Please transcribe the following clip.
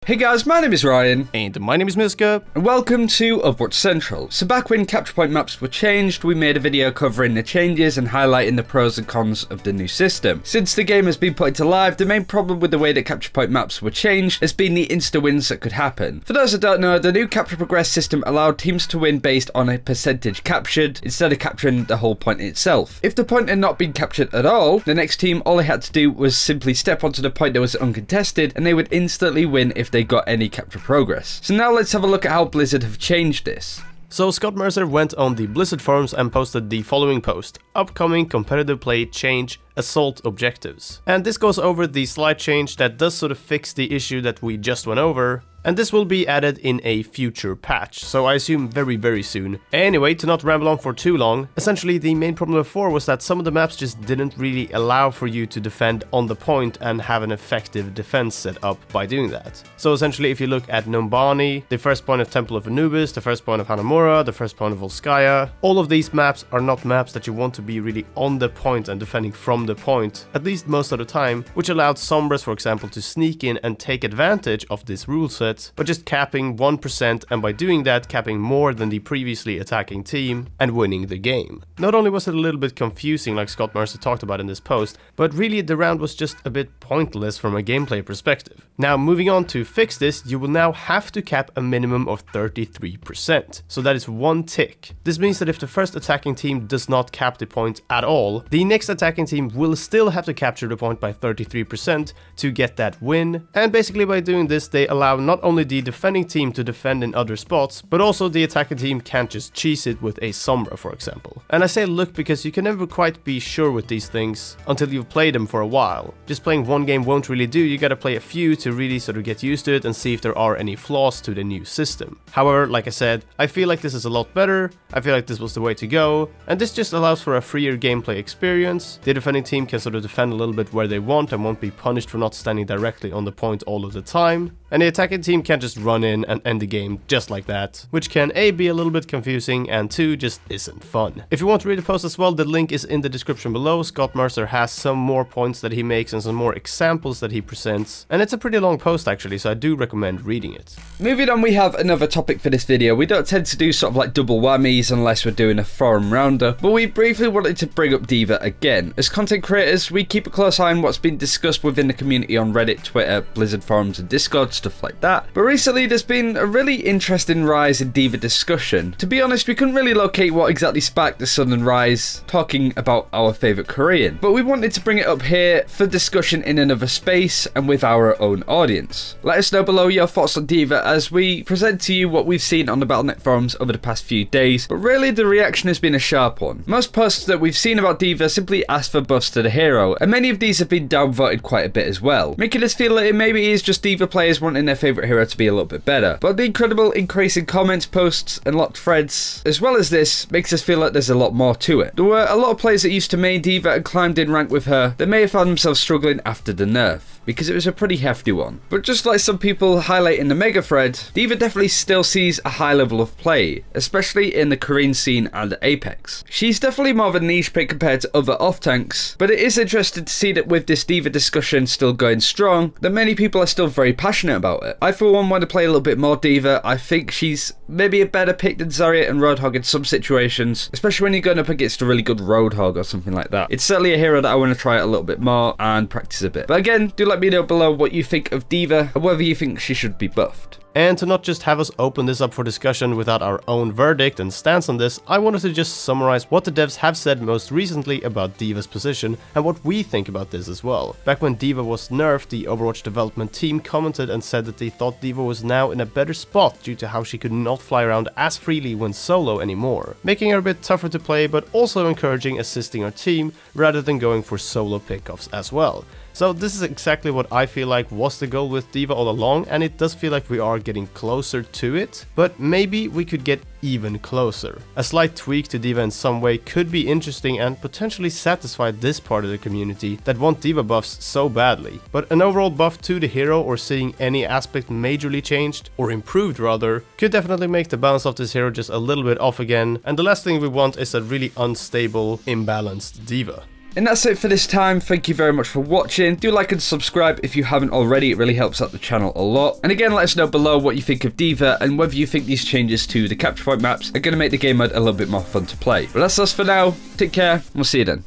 Hey guys, my name is Ryan. And my name is Miska. And welcome to Overwatch Central. So back when capture point maps were changed, we made a video covering the changes and highlighting the pros and cons of the new system. Since the game has been put into live, the main problem with the way that capture point maps were changed has been the insta-wins that could happen. For those that don't know, the new capture progress system allowed teams to win based on a percentage captured, instead of capturing the whole point itself. If the point had not been captured at all, the next team, all they had to do was simply step onto the point that was uncontested, and they would instantly win if they got any capture progress. So now let's have a look at how Blizzard have changed this. So Scott Mercer went on the Blizzard forums and posted the following post: upcoming competitive play change assault objectives. And this goes over the slight change that does sort of fix the issue that we just went over. And this will be added in a future patch, so I assume very soon. Anyway, to not ramble on for too long, essentially the main problem before was that some of the maps just didn't really allow for you to defend on the point and have an effective defense set up by doing that. So essentially, if you look at Nombani, the first point of Temple of Anubis, the first point of Hanamura, the first point of Volskaya, all of these maps are not maps that you want to be really on the point and defending from the point, at least most of the time, which allowed Sombras, for example, to sneak in and take advantage of this rule set, but just capping 1%, and by doing that capping more than the previously attacking team and winning the game. Not only was it a little bit confusing like Scott Mercer talked about in this post, but really the round was just a bit pointless from a gameplay perspective. Now moving on to fix this, you will now have to cap a minimum of 33%, so that is one tick. This means that if the first attacking team does not cap the point at all, the next attacking team will still have to capture the point by 33% to get that win, and basically by doing this they allow not only the defending team to defend in other spots, but also the attacking team can't just cheese it with a Sombra, for example. And I say look because you can never quite be sure with these things until you've played them for a while. Just playing one game won't really do, you gotta play a few to really sort of get used to it and see if there are any flaws to the new system. However, like I said, I feel like this is a lot better, I feel like this was the way to go, and this just allows for a freer gameplay experience. The defending team can sort of defend a little bit where they want and won't be punished for not standing directly on the point all of the time. And the attacking team can't just run in and end the game just like that, which can A, be a little bit confusing, and 2, just isn't fun. If you want to read the post as well, the link is in the description below. Scott Mercer has some more points that he makes and some more examples that he presents, and it's a pretty long post actually, so I do recommend reading it. Moving on, we have another topic for this video. We don't tend to do sort of like double whammies unless we're doing a forum roundup, but we briefly wanted to bring up D.Va again. As content creators, we keep a close eye on what's been discussed within the community on Reddit, Twitter, Blizzard forums and Discord, stuff like that. But recently there's been a really interesting rise in DVa discussion. To be honest, we couldn't really locate what exactly sparked the sudden rise talking about our favourite Korean, but we wanted to bring it up here for discussion in another space and with our own audience. Let us know below your thoughts on D.Va as we present to you what we've seen on the Battle.net forums over the past few days, but really the reaction has been a sharp one. Most posts that we've seen about D.Va simply ask for buffs to the hero, and many of these have been downvoted quite a bit as well, making us feel that it maybe is just D.Va players wanting their favourite hero to be a little bit better. But the incredible increase in comments, posts and locked threads, as well as this, makes us feel like there's a lot more to it. There were a lot of players that used to main D.Va and climbed in rank with her that may have found themselves struggling after the nerf, because it was a pretty hefty one. But just like some people highlight in the mega thread, D.Va definitely still sees a high level of play, especially in the Korean scene and Apex. She's definitely more of a niche pick compared to other off-tanks, but it is interesting to see that with this D.Va discussion still going strong, that many people are still very passionate about it. I for one want to play a little bit more D.Va. I think she's maybe a better pick than Zarya and Roadhog in some situations, especially when you're going up against a really good Roadhog or something like that. It's certainly a hero that I want to try out a little bit more and practice a bit. But again, do let me know below what you think of D.Va and whether you think she should be buffed. And to not just have us open this up for discussion without our own verdict and stance on this, I wanted to just summarize what the devs have said most recently about D.Va's position and what we think about this as well. Back when D.Va was nerfed, the Overwatch development team commented and said that they thought D.Va was now in a better spot due to how she could not fly around as freely when solo anymore, making her a bit tougher to play but also encouraging assisting her team rather than going for solo pickoffs as well. So this is exactly what I feel like was the goal with D.Va all along, and it does feel like we are getting closer to it, but maybe we could get even closer. A slight tweak to D.Va in some way could be interesting and potentially satisfy this part of the community that want D.Va buffs so badly, but an overall buff to the hero or seeing any aspect majorly changed, or improved rather, could definitely make the balance of this hero just a little bit off again, and the last thing we want is a really unstable, imbalanced D.Va. And that's it for this time. Thank you very much for watching. Do like and subscribe if you haven't already. It really helps out the channel a lot. And again, let us know below what you think of D.Va and whether you think these changes to the capture point maps are going to make the game mode a little bit more fun to play. But that's us for now. Take care, and we'll see you then.